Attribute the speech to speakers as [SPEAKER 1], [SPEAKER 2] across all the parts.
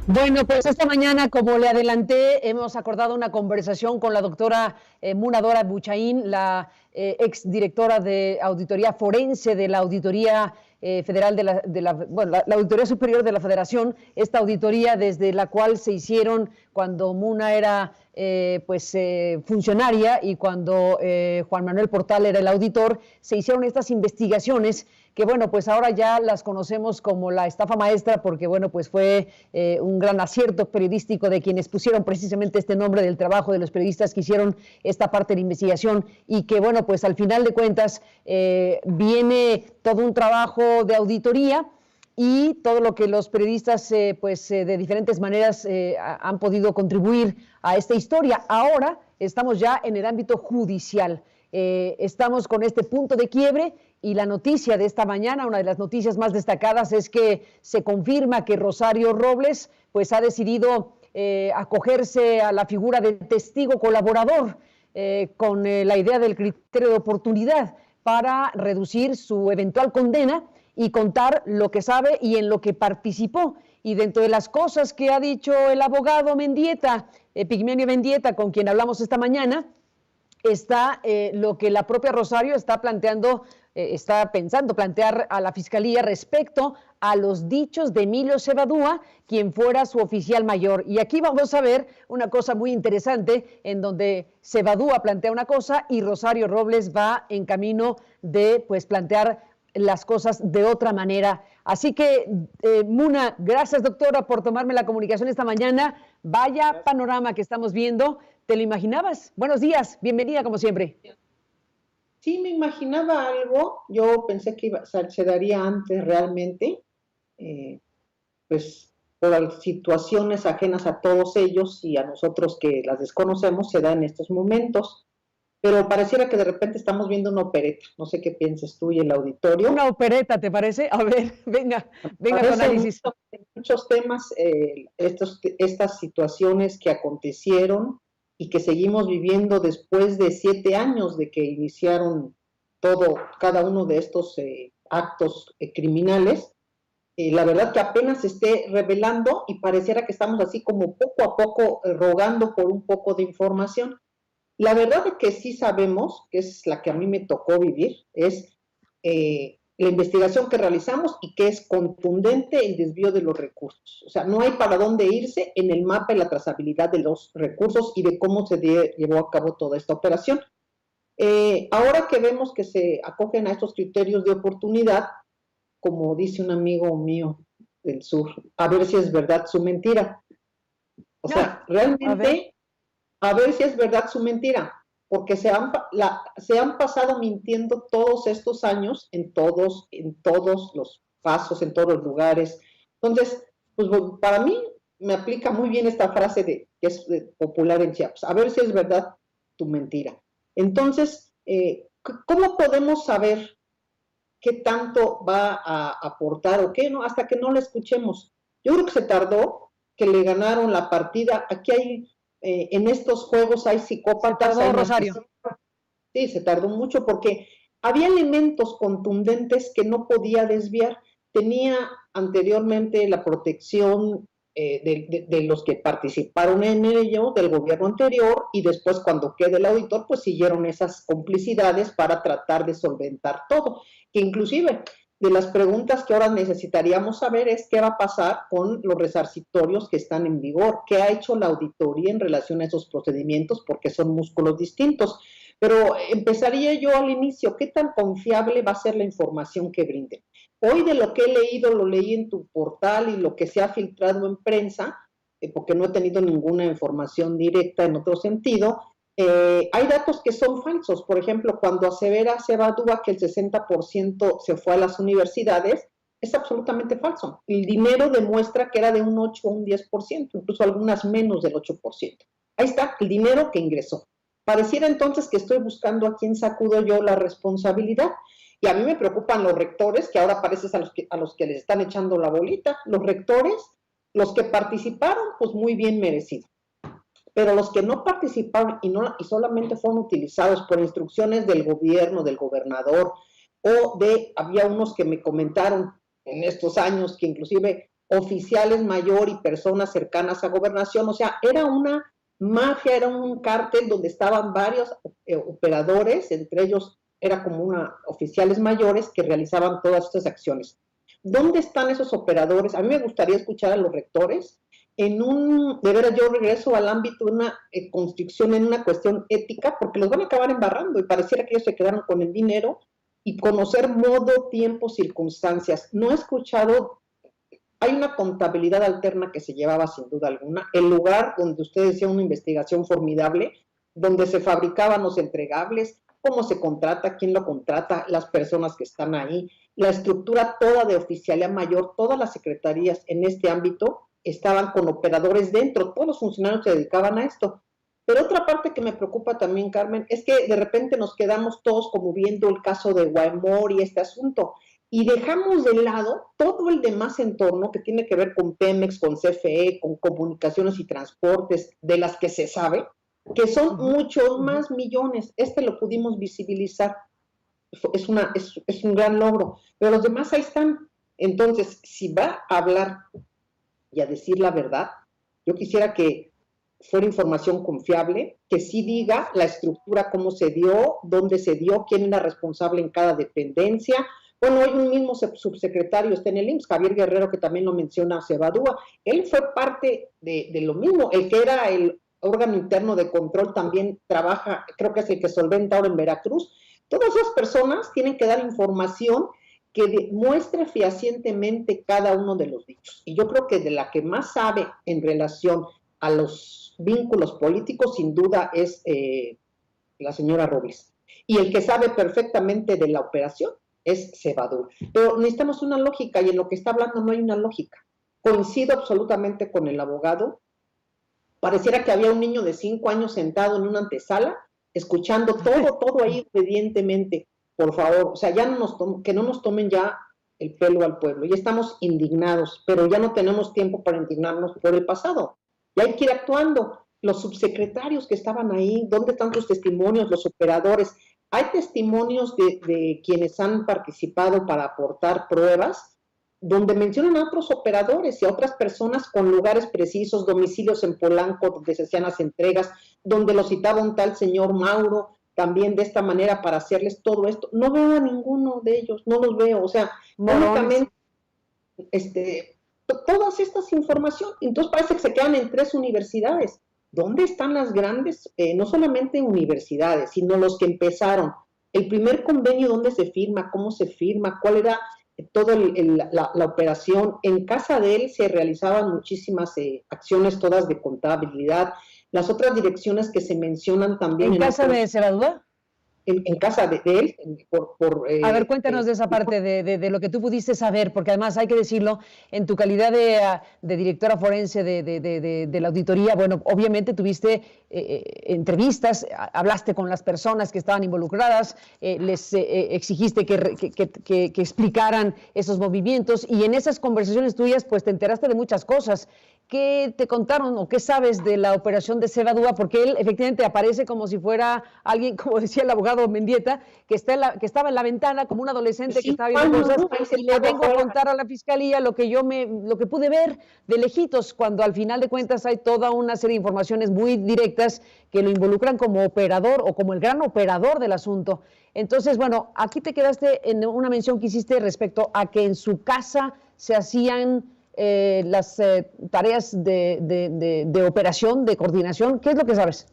[SPEAKER 1] Bueno, pues esta mañana, como le adelanté, hemos acordado una conversación con la doctora Muna Dora Buchaín, la exdirectora de Auditoría Forense de la Auditoría Federal la Auditoría Superior de la Federación, esta auditoría desde la cual se hicieron cuando Muna era funcionaria y cuando Juan Manuel Portal era el auditor, se hicieron estas investigaciones que bueno, pues ahora ya las conocemos como la estafa maestra porque bueno, pues fue un gran acierto periodístico de quienes pusieron precisamente este nombre del trabajo de los periodistas que hicieron esta parte de investigación y que bueno, pues al final de cuentas viene todo un trabajo de auditoría y todo lo que los periodistas de diferentes maneras han podido contribuir a esta historia. Ahora estamos ya en el ámbito judicial. Estamos con este punto de quiebre y la noticia de esta mañana, una de las noticias más destacadas, es que se confirma que Rosario Robles pues ha decidido acogerse a la figura de testigo colaborador con la idea del criterio de oportunidad para reducir su eventual condena y contar lo que sabe y en lo que participó. Y dentro de las cosas que ha dicho el abogado Mendieta, Pigmenio Mendieta, con quien hablamos esta mañana, está lo que la propia Rosario está planteando, está pensando plantear a la Fiscalía respecto a los dichos de Emilio Cebadúa, quien fuera su oficial mayor. Y aquí vamos a ver una cosa muy interesante, en donde Cebadúa plantea una cosa y Rosario Robles va en camino de pues plantear las cosas de otra manera. Así que, Muna, gracias doctora por tomarme la comunicación esta mañana. Vaya panorama que estamos viendo. ¿Te lo imaginabas? Buenos días, bienvenida como siempre.
[SPEAKER 2] Sí, me imaginaba algo. Yo pensé que se daría antes realmente, pues por situaciones ajenas a todos ellos y a nosotros que las desconocemos, se da en estos momentos. Pero pareciera que de repente estamos viendo una opereta. No sé qué piensas tú y el auditorio.
[SPEAKER 1] Una opereta, ¿te parece? A ver, venga tu análisis.
[SPEAKER 2] Muchos temas, estas situaciones que acontecieron y que seguimos viviendo después de 7 años de que iniciaron cada uno de estos actos criminales. La verdad que apenas se esté revelando y pareciera que estamos así como poco a poco rogando por un poco de información. La verdad es que sí sabemos, que es la que a mí me tocó vivir, es la investigación que realizamos y que es contundente el desvío de los recursos. O sea, no hay para dónde irse en el mapa y la trazabilidad de los recursos y de cómo se llevó a cabo toda esta operación. Ahora que vemos que se acogen a estos criterios de oportunidad, como dice un amigo mío del sur, a ver si es verdad su mentira. O sea, realmente a ver si es verdad su mentira, porque se han pasado mintiendo todos estos años en todos los pasos, en todos los lugares. Entonces, pues para mí me aplica muy bien esta frase que es popular en Chiapas, a ver si es verdad tu mentira. Entonces, ¿cómo podemos saber qué tanto va a aportar o qué no? Hasta que no la escuchemos. Yo creo que se tardó, que le ganaron la partida. Aquí hay en estos juegos hay psicópatas.
[SPEAKER 1] Se tardó, Rosario.
[SPEAKER 2] Sí, se tardó mucho porque había elementos contundentes que no podía desviar. Tenía anteriormente la protección de los que participaron en ello, del gobierno anterior, y después cuando quede el auditor, pues siguieron esas complicidades para tratar de solventar todo. Que inclusive de las preguntas que ahora necesitaríamos saber es qué va a pasar con los resarcitorios que están en vigor, qué ha hecho la auditoría en relación a esos procedimientos, porque son músculos distintos. Pero empezaría yo al inicio, ¿qué tan confiable va a ser la información que brinden? Hoy de lo que he leído, lo leí en tu portal y lo que se ha filtrado en prensa, porque no he tenido ninguna información directa en otro sentido, hay datos que son falsos. Por ejemplo, cuando asevera Cebadúa que el 60% se fue a las universidades, es absolutamente falso. El dinero demuestra que era de un 8 o un 10%, incluso algunas menos del 8%. Ahí está el dinero que ingresó. Pareciera entonces que estoy buscando a quién sacudo yo la responsabilidad. Y a mí me preocupan los rectores, que ahora pareces a los que les están echando la bolita. Los rectores, los que participaron, pues muy bien merecido. Pero los que no participaron y solamente fueron utilizados por instrucciones del gobierno, del gobernador, había unos que me comentaron en estos años que inclusive oficiales mayor y personas cercanas a gobernación, o sea, era una mafia, era un cártel donde estaban varios operadores, entre ellos era como oficiales mayores que realizaban todas estas acciones. ¿Dónde están esos operadores? A mí me gustaría escuchar a los rectores. De veras, yo regreso al ámbito de una constricción en una cuestión ética, porque los van a acabar embarrando y pareciera que ellos se quedaron con el dinero y conocer modo, tiempo, circunstancias. No he escuchado, hay una contabilidad alterna que se llevaba sin duda alguna, el lugar donde usted decía una investigación formidable, donde se fabricaban los entregables, cómo se contrata, quién lo contrata, las personas que están ahí, la estructura toda de oficialía mayor, todas las secretarías en este ámbito estaban con operadores dentro, todos los funcionarios se dedicaban a esto. Pero otra parte que me preocupa también, Carmen, es que de repente nos quedamos todos como viendo el caso de Guaymor y este asunto, y dejamos de lado todo el demás entorno que tiene que ver con Pemex, con CFE, con comunicaciones y transportes, de las que se sabe, que son muchos más millones. Lo pudimos visibilizar, es un gran logro, pero los demás ahí están. Entonces, si va a hablar y a decir la verdad, yo quisiera que fuera información confiable, que sí diga la estructura, cómo se dio, dónde se dio, quién era responsable en cada dependencia. Bueno, hay un mismo subsecretario, está en el IMSS, Javier Guerrero, que también lo menciona Cebadúa. Él fue parte de lo mismo, el que era el órgano interno de control también trabaja, creo que es el que solventa ahora en Veracruz. Todas esas personas tienen que dar información que demuestre fehacientemente cada uno de los dichos. Y yo creo que de la que más sabe en relación a los vínculos políticos, sin duda, es la señora Robles. Y el que sabe perfectamente de la operación es Cebadúa. Pero necesitamos una lógica, y en lo que está hablando no hay una lógica. Coincido absolutamente con el abogado. Pareciera que había un niño de 5 años sentado en una antesala, escuchando todo ahí obedientemente. Por favor, o sea, ya que no nos tomen ya el pelo al pueblo. Ya estamos indignados, pero ya no tenemos tiempo para indignarnos por el pasado. Ya hay que ir actuando. Los subsecretarios que estaban ahí, ¿dónde están sus testimonios? Los operadores. Hay testimonios de quienes han participado para aportar pruebas, donde mencionan a otros operadores y a otras personas con lugares precisos, domicilios en Polanco, donde se hacían las entregas, donde lo citaba un tal señor Mauro, también de esta manera para hacerles todo esto. No veo a ninguno de ellos, no los veo, o sea, únicamente todas estas informaciones, entonces parece que se quedan en 3 universidades. ¿Dónde están las grandes, no solamente universidades, sino los que empezaron? El primer convenio, ¿dónde se firma? ¿Cómo se firma? ¿Cuál era toda la operación? En casa de él se realizaban muchísimas acciones, todas de contabilidad. Las otras direcciones que se mencionan también.
[SPEAKER 1] ¿En casa de Cebadúa?
[SPEAKER 2] En casa de él.
[SPEAKER 1] A ver, cuéntanos de esa parte de lo que tú pudiste saber, porque además hay que decirlo, en tu calidad de directora forense de la auditoría, bueno, obviamente tuviste entrevistas, hablaste con las personas que estaban involucradas, les exigiste que explicaran esos movimientos, y en esas conversaciones tuyas pues te enteraste de muchas cosas. ¿Qué te contaron o qué sabes de la operación de Cebadúa? Porque él efectivamente aparece como si fuera alguien, como decía el abogado Mendieta, que estaba en la ventana como un adolescente que estaba viendo cosas, y le vengo a contar a la fiscalía lo que pude ver de lejitos, cuando al final de cuentas hay toda una serie de informaciones muy directas que lo involucran como operador o como el gran operador del asunto. Entonces, bueno, aquí te quedaste en una mención que hiciste respecto a que en su casa se hacían las tareas de operación, de coordinación. ¿Qué es lo que sabes?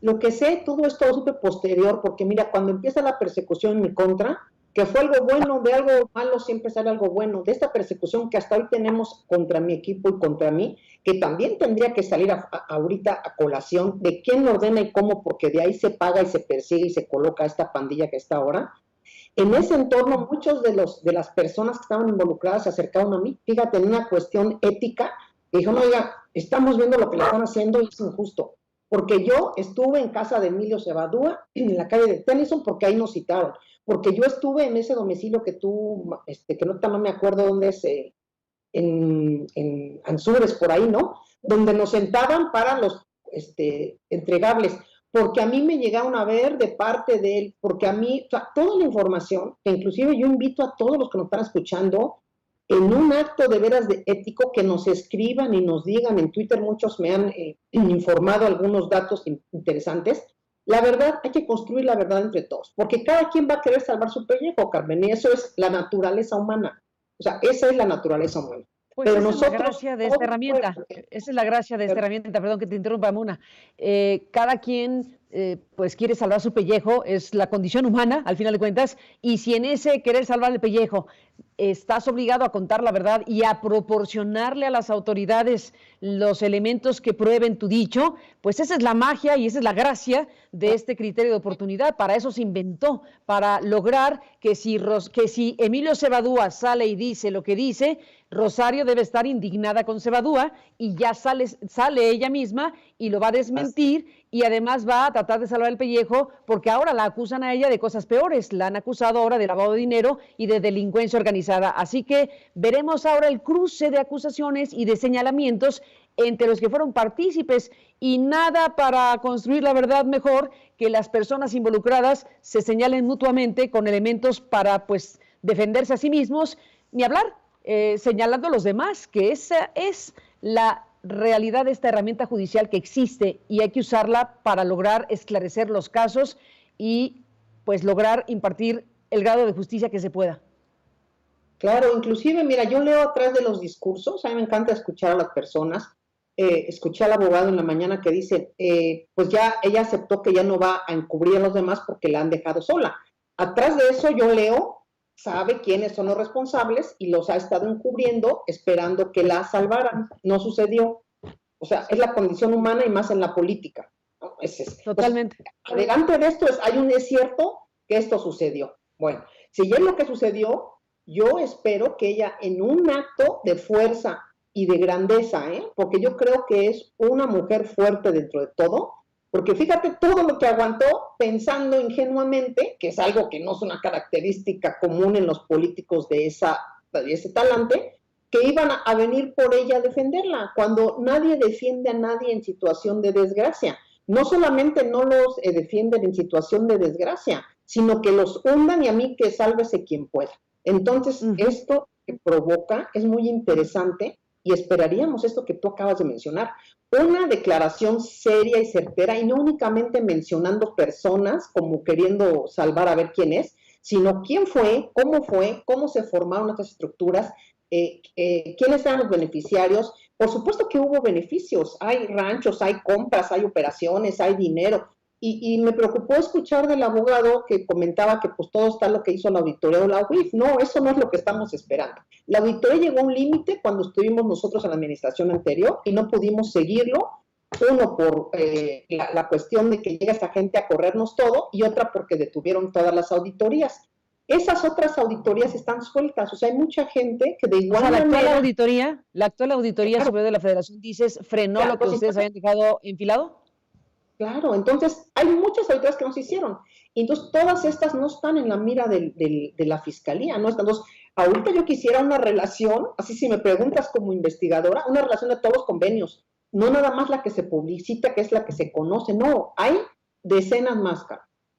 [SPEAKER 2] Lo que sé, todo esto lo supe posterior, porque mira, cuando empieza la persecución en mi contra, que fue algo bueno, de algo malo siempre sale algo bueno, de esta persecución que hasta hoy tenemos contra mi equipo y contra mí, que también tendría que salir ahorita a colación de quién ordena y cómo, porque de ahí se paga y se persigue y se coloca esta pandilla que está ahora. En ese entorno, muchos de las personas que estaban involucradas se acercaron a mí, fíjate, en una cuestión ética, y dijeron, oiga, estamos viendo lo que le están haciendo y es injusto, porque yo estuve en casa de Emilio Cebadúa, en la calle de Tennyson, porque ahí nos citaron, porque yo estuve en ese domicilio que tú, que no me acuerdo dónde es, en Anzures, por ahí, ¿no? Donde nos sentaban para los entregables, porque a mí me llegaron a ver de parte de él, porque a mí, o sea, toda la información, que inclusive yo invito a todos los que nos están escuchando, en un acto de veras de ético, que nos escriban y nos digan. En Twitter muchos me han informado algunos datos interesantes. La verdad, hay que construir la verdad entre todos, porque cada quien va a querer salvar su pellejo, Carmen, y eso es la naturaleza humana. O sea, esa es la naturaleza humana.
[SPEAKER 1] Pues
[SPEAKER 2] Pero
[SPEAKER 1] esa es la
[SPEAKER 2] nosotros,
[SPEAKER 1] gracia de esta herramienta, esa es la gracia de esta herramienta, perdón que te interrumpa, Muna. Cada quien pues quiere salvar su pellejo, es la condición humana, al final de cuentas, y si en ese querer salvar el pellejo estás obligado a contar la verdad y a proporcionarle a las autoridades los elementos que prueben tu dicho, pues esa es la magia y esa es la gracia de este criterio de oportunidad. Para eso se inventó, para lograr que si Emilio Cebadúa sale y dice lo que dice, Rosario debe estar indignada con Cebadúa y ya sale ella misma y lo va a desmentir y además va a tratar de salvar el pellejo porque ahora la acusan a ella de cosas peores, la han acusado ahora de lavado de dinero y de delincuencia organizada. Así que veremos ahora el cruce de acusaciones y de señalamientos entre los que fueron partícipes y nada para construir la verdad mejor que las personas involucradas se señalen mutuamente con elementos para pues defenderse a sí mismos, ni hablar señalando a los demás, que esa es la realidad de esta herramienta judicial que existe y hay que usarla para lograr esclarecer los casos y pues lograr impartir el grado de justicia que se pueda.
[SPEAKER 2] Claro, inclusive, mira, yo leo atrás de los discursos, a mí me encanta escuchar a las personas. Escuché al abogado en la mañana que dice, pues ya ella aceptó que ya no va a encubrir a los demás porque la han dejado sola. Atrás de eso yo leo, sabe quiénes son los responsables y los ha estado encubriendo esperando que la salvaran. No sucedió. O sea, es la condición humana y más en la política, ¿no?
[SPEAKER 1] Totalmente.
[SPEAKER 2] Pues, adelante de esto es cierto que esto sucedió. Bueno, si ya es lo que sucedió, yo espero que ella en un acto de fuerza y de grandeza, porque yo creo que es una mujer fuerte dentro de todo, porque fíjate todo lo que aguantó pensando ingenuamente, que es algo que no es una característica común en los políticos de ese talante, que iban a venir por ella a defenderla, cuando nadie defiende a nadie en situación de desgracia. No solamente no los defienden en situación de desgracia, sino que los hundan y a mí que sálvese quien pueda. Entonces, esto que provoca es muy interesante y esperaríamos esto que tú acabas de mencionar, una declaración seria y certera y no únicamente mencionando personas como queriendo salvar a ver quién es, sino quién fue, cómo se formaron estas estructuras, quiénes eran los beneficiarios. Por supuesto que hubo beneficios, hay ranchos, hay compras, hay operaciones, hay dinero. Y me preocupó escuchar del abogado que comentaba que pues todo está lo que hizo la auditoría o la UIF. No, eso no es lo que estamos esperando. La auditoría llegó a un límite cuando estuvimos nosotros en la administración anterior y no pudimos seguirlo. Uno, por la cuestión de que llega esta gente a corrernos todo y otra porque detuvieron todas las auditorías. Esas otras auditorías están sueltas, o sea, hay mucha gente que de igual manera...
[SPEAKER 1] La actual auditoría claro, superior de la Federación, dices, frenó claro, lo que ustedes habían dejado enfilado.
[SPEAKER 2] Claro, entonces hay muchas auditorías que no se hicieron. Y entonces todas estas no están en la mira de la fiscalía, ¿no? Entonces, ahorita yo quisiera una relación, así si me preguntas como investigadora, una relación de todos los convenios, no nada más la que se publicita, que es la que se conoce, no, hay decenas más,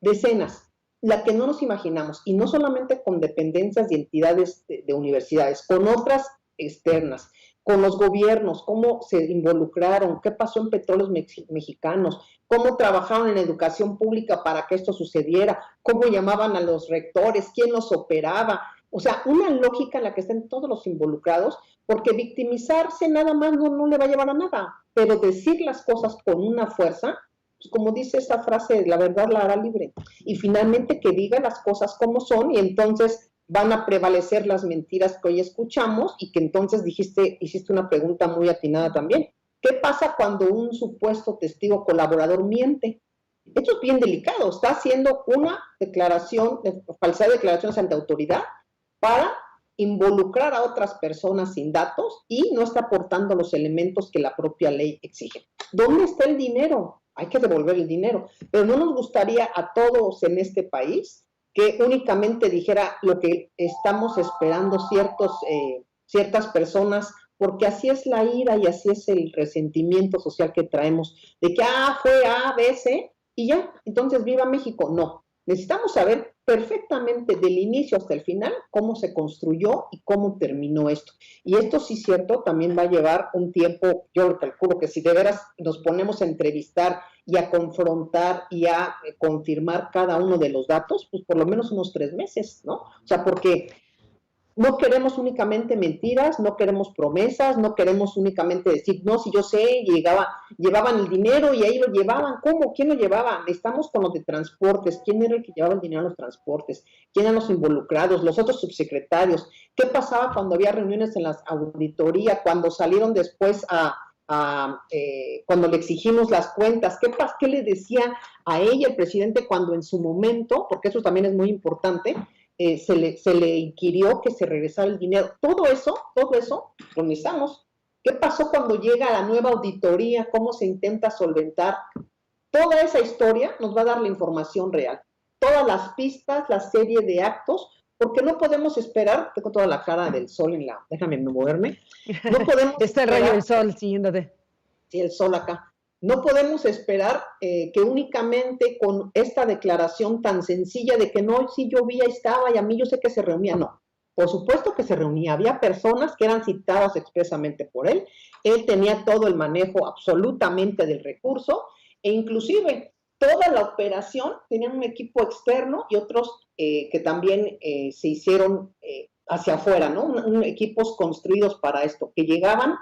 [SPEAKER 2] decenas, la que no nos imaginamos, y no solamente con dependencias y entidades de universidades, con otras externas, con los gobiernos, cómo se involucraron, qué pasó en Petróleos Mexicanos, cómo trabajaron en educación pública para que esto sucediera, cómo llamaban a los rectores, quién los operaba. O sea, una lógica en la que estén todos los involucrados, porque victimizarse nada más no le va a llevar a nada, pero decir las cosas con una fuerza, pues como dice esta frase, la verdad la hará libre. Y finalmente que diga las cosas como son y entonces van a prevalecer las mentiras que hoy escuchamos y que entonces hiciste una pregunta muy atinada también. ¿Qué pasa cuando un supuesto testigo colaborador miente? Esto es bien delicado, está haciendo una declaración, falsedad de declaraciones ante autoridad para involucrar a otras personas sin datos y no está aportando los elementos que la propia ley exige. ¿Dónde está el dinero? Hay que devolver el dinero, pero no nos gustaría a todos en este país que únicamente dijera lo que estamos esperando ciertas personas, porque así es la ira y así es el resentimiento social que traemos, de que fue A, B, C, y ya, entonces viva México. No, necesitamos saber perfectamente del inicio hasta el final cómo se construyó y cómo terminó esto. Y esto sí es cierto, también va a llevar un tiempo, yo calculo que si de veras nos ponemos a entrevistar y a confrontar y a confirmar cada uno de los datos, pues por lo menos unos 3 meses, ¿no? O sea, porque no queremos únicamente mentiras, no queremos promesas, no queremos únicamente decir, no, si yo sé, llevaban el dinero y ahí lo llevaban. ¿Cómo? ¿Quién lo llevaba? Estamos con los de transportes. ¿Quién era el que llevaba el dinero a los transportes? ¿Quién eran los involucrados? Los otros subsecretarios. ¿Qué pasaba cuando había reuniones en las auditorías? Cuando salieron después cuando le exigimos las cuentas? ¿Qué le decía a ella el presidente cuando en su momento, porque eso también es muy importante, se le inquirió que se regresara el dinero? Todo eso lo necesitamos. ¿Qué pasó cuando llega la nueva auditoría? ¿Cómo se intenta solventar? Toda esa historia nos va a dar la información real. Todas las pistas, la serie de actos, porque no podemos esperar, tengo toda la cara del sol déjame moverme, no podemos
[SPEAKER 1] Está el rayo del sol siguiéndote.
[SPEAKER 2] Sí, el sol acá. No podemos esperar que únicamente con esta declaración tan sencilla de que no, si yo vi, ahí estaba y a mí yo sé que se reunía. No, por supuesto que se reunía. Había personas que eran citadas expresamente por él. Él tenía todo el manejo absolutamente del recurso e inclusive toda la operación tenían un equipo externo y otros que también se hicieron hacia afuera, ¿no? Equipos construidos para esto, que llegaban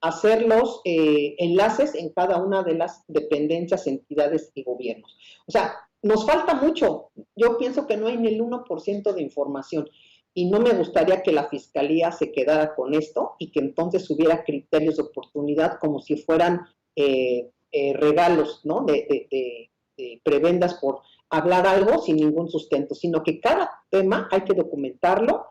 [SPEAKER 2] hacer los enlaces en cada una de las dependencias, entidades y gobiernos. O sea, nos falta mucho. Yo pienso que no hay ni el 1% de información y no me gustaría que la Fiscalía se quedara con esto y que entonces hubiera criterios de oportunidad como si fueran regalos, ¿no? De prebendas por hablar algo sin ningún sustento, sino que cada tema hay que documentarlo,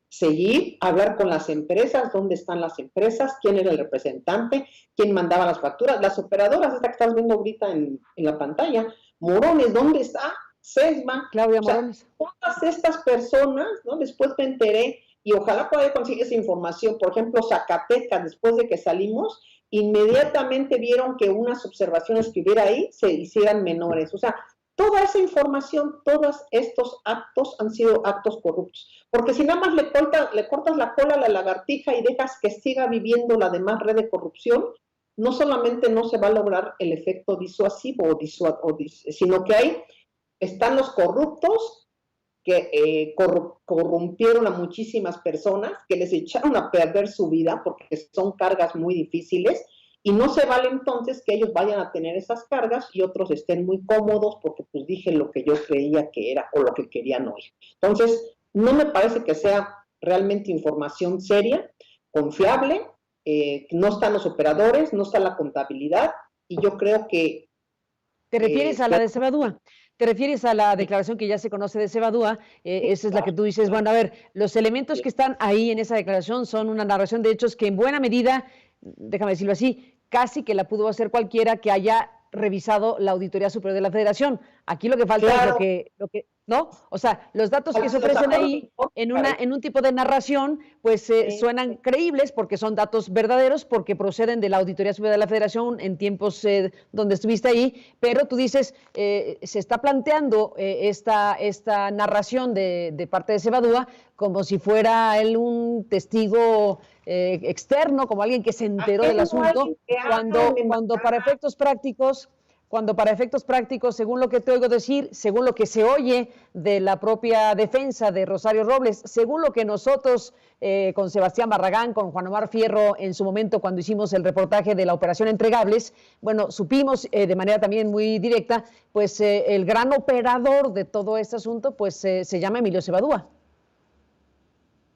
[SPEAKER 2] seguir, hablar con las empresas, dónde están las empresas, quién era el representante, quién mandaba las facturas, las operadoras, esta que estás viendo ahorita en la pantalla, Morones, ¿dónde está? Sesma,
[SPEAKER 1] Claudia Morones.
[SPEAKER 2] Todas estas personas, ¿no? Después me enteré, y ojalá pueda conseguir esa información, por ejemplo, Zacatecas, después de que salimos, inmediatamente vieron que unas observaciones que hubiera ahí se hicieran menores. O sea, toda esa información, todos estos actos han sido actos corruptos. Porque si nada más le cortas la cola a la lagartija y dejas que siga viviendo la demás red de corrupción, no solamente no se va a lograr el efecto disuasivo, sino que están los corruptos que corrompieron a muchísimas personas, que les echaron a perder su vida porque son cargas muy difíciles, y no se vale entonces que ellos vayan a tener esas cargas y otros estén muy cómodos porque pues dije lo que yo creía que era o lo que querían oír. Entonces, no me parece que sea realmente información seria, confiable, no están los operadores, no está la contabilidad, y yo creo que...
[SPEAKER 1] ¿Te refieres a la de Cebadúa? ¿Te refieres a la declaración que ya se conoce de Cebadúa? Esa es la que tú dices, bueno, a ver, los elementos que están ahí en esa declaración son una narración de hechos que en buena medida, déjame decirlo así, casi que la pudo hacer cualquiera que haya revisado la Auditoría Superior de la Federación. Aquí lo que falta es lo que ¿no? O sea, los datos que se ofrecen ahí en un tipo de narración, pues suenan creíbles porque son datos verdaderos, porque proceden de la Auditoría Superior de la Federación en tiempos donde estuviste ahí, pero tú dices, se está planteando esta narración de parte de Cebadúa como si fuera él un testigo externo, como alguien que se enteró del asunto, cuando para efectos prácticos... Cuando para efectos prácticos, según lo que te oigo decir, según lo que se oye de la propia defensa de Rosario Robles, según lo que nosotros con Sebastián Barragán, con Juan Omar Fierro, en su momento cuando hicimos el reportaje de la Operación Entregables, bueno, supimos de manera también muy directa, pues el gran operador de todo este asunto, pues se llama Emilio Cebadúa.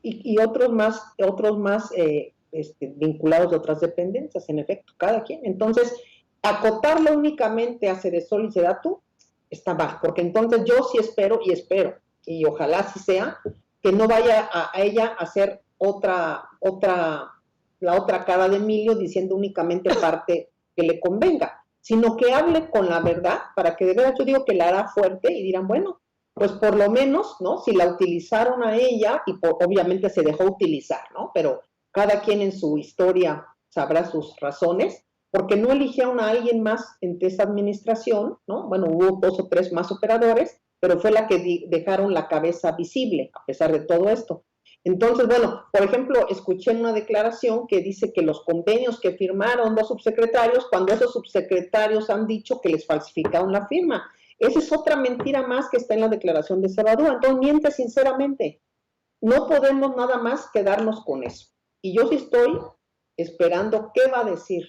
[SPEAKER 2] Y otros más vinculados de otras dependencias, en efecto, cada quien. Entonces, acotarlo únicamente a Cedesol y Sedatu está mal, porque entonces yo sí espero, y ojalá así sea, que no vaya a ella a hacer la otra cara de Emilio diciendo únicamente parte que le convenga, sino que hable con la verdad, para que de verdad yo digo que la hará fuerte y dirán, bueno, pues por lo menos, ¿no? Si la utilizaron a ella, y obviamente se dejó utilizar, ¿no? Pero cada quien en su historia sabrá sus razones, porque no eligieron a alguien más en esa administración, ¿no? Bueno, hubo 2 o 3 más operadores, pero fue la que dejaron la cabeza visible, a pesar de todo esto. Entonces, bueno, por ejemplo, escuché una declaración que dice que los convenios que firmaron 2 subsecretarios, cuando esos subsecretarios han dicho que les falsificaron la firma. Esa es otra mentira más que está en la declaración de Cebadúa. Entonces, miente sinceramente. No podemos nada más quedarnos con eso. Y yo sí estoy esperando qué va a decir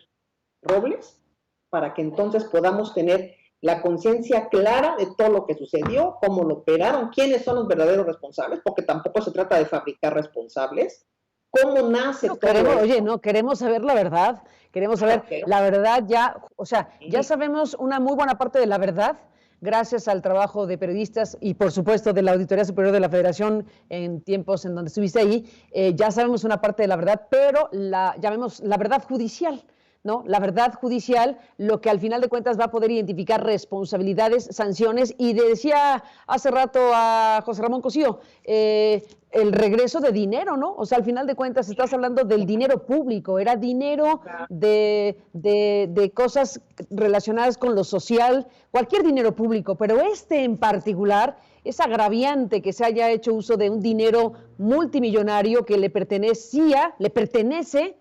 [SPEAKER 2] Robles para que entonces podamos tener la conciencia clara de todo lo que sucedió, cómo lo operaron, quiénes son los verdaderos responsables, porque tampoco se trata de fabricar responsables, cómo nace todo
[SPEAKER 1] queremos,
[SPEAKER 2] esto.
[SPEAKER 1] oye, no, queremos saber la verdad, queremos saber la verdad ya, o sea, ya sabemos una muy buena parte de la verdad, gracias al trabajo de periodistas y por supuesto de la Auditoría Superior de la Federación en tiempos en donde estuviste ahí, ya sabemos una parte de la verdad, pero llamemos la verdad judicial, ¿no? La verdad judicial, lo que al final de cuentas va a poder identificar responsabilidades, sanciones, y decía hace rato a José Ramón Cosío, el regreso de dinero, ¿no? O sea, al final de cuentas estás hablando del dinero público, era dinero de cosas relacionadas con lo social, cualquier dinero público, pero este en particular es agraviante que se haya hecho uso de un dinero multimillonario que le pertenece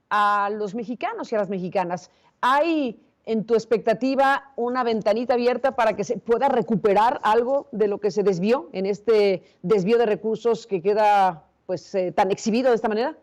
[SPEAKER 1] a los mexicanos y a las mexicanas. ¿Hay en tu expectativa una ventanita abierta para que se pueda recuperar algo de lo que se desvió en este desvío de recursos que queda pues tan exhibido de esta manera?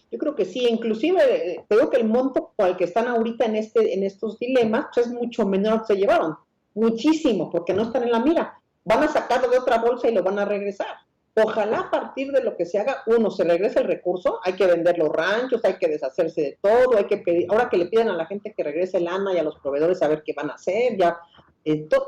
[SPEAKER 2] Yo creo que sí, inclusive creo que el monto por el que están ahorita en estos dilemas pues es mucho menor que se llevaron, muchísimo, porque no están en la mira. Van a sacarlo de otra bolsa y lo van a regresar. Ojalá a partir de lo que se haga, uno, se regrese el recurso, hay que vender los ranchos, hay que deshacerse de todo, hay que pedir, ahora que le piden a la gente que regrese lana y a los proveedores a ver qué van a hacer, ya,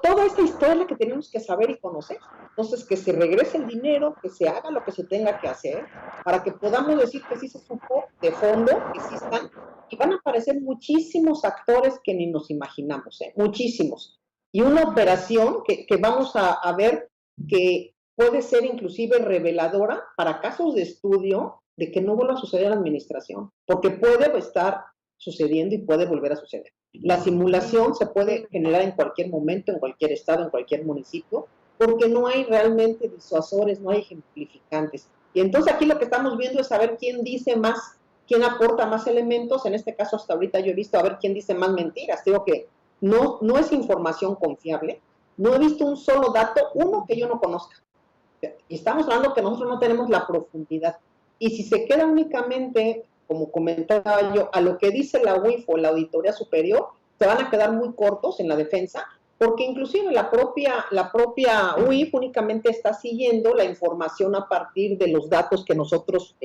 [SPEAKER 2] toda esta historia es la que tenemos que saber y conocer. Entonces, que se regrese el dinero, que se haga lo que se tenga que hacer, para que podamos decir que sí se supo de fondo, que sí están, y van a aparecer muchísimos actores que ni nos imaginamos, muchísimos. Y una operación que vamos a ver que puede ser inclusive reveladora para casos de estudio de que no vuelva a suceder en la administración, porque puede estar sucediendo y puede volver a suceder. La simulación se puede generar en cualquier momento, en cualquier estado, en cualquier municipio, porque no hay realmente disuasores, no hay ejemplificantes. Y entonces aquí lo que estamos viendo es saber quién dice más, quién aporta más elementos. En este caso hasta ahorita yo he visto a ver quién dice más mentiras. Digo que no es información confiable. No he visto un solo dato, uno que yo no conozca. Y estamos hablando que nosotros no tenemos la profundidad. Y si se queda únicamente, como comentaba yo, a lo que dice la UIF o la Auditoría Superior, se van a quedar muy cortos en la defensa, porque inclusive la propia UIF únicamente está siguiendo la información a partir de los datos que nosotros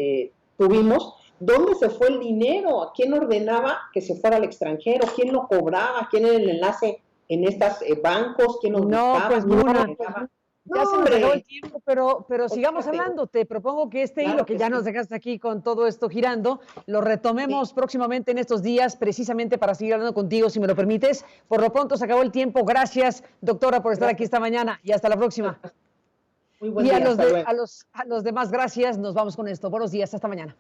[SPEAKER 2] tuvimos. ¿Dónde se fue el dinero? ¿Quién ordenaba que se fuera al extranjero? ¿Quién lo cobraba? ¿Quién era el enlace en estos bancos? ¿Quién nos buscaba?
[SPEAKER 1] Pues ya se nos acabó el tiempo, pero sigamos hablando. Te propongo que hilo que ya nos dejaste aquí con todo esto girando, lo retomemos próximamente en estos días, precisamente para seguir hablando contigo, si me lo permites. Por lo pronto se acabó el tiempo. Gracias, doctora, por estar aquí esta mañana y hasta la próxima.
[SPEAKER 2] Muy buen
[SPEAKER 1] día,
[SPEAKER 2] a los
[SPEAKER 1] demás, gracias. Nos vamos con esto. Buenos días, hasta mañana.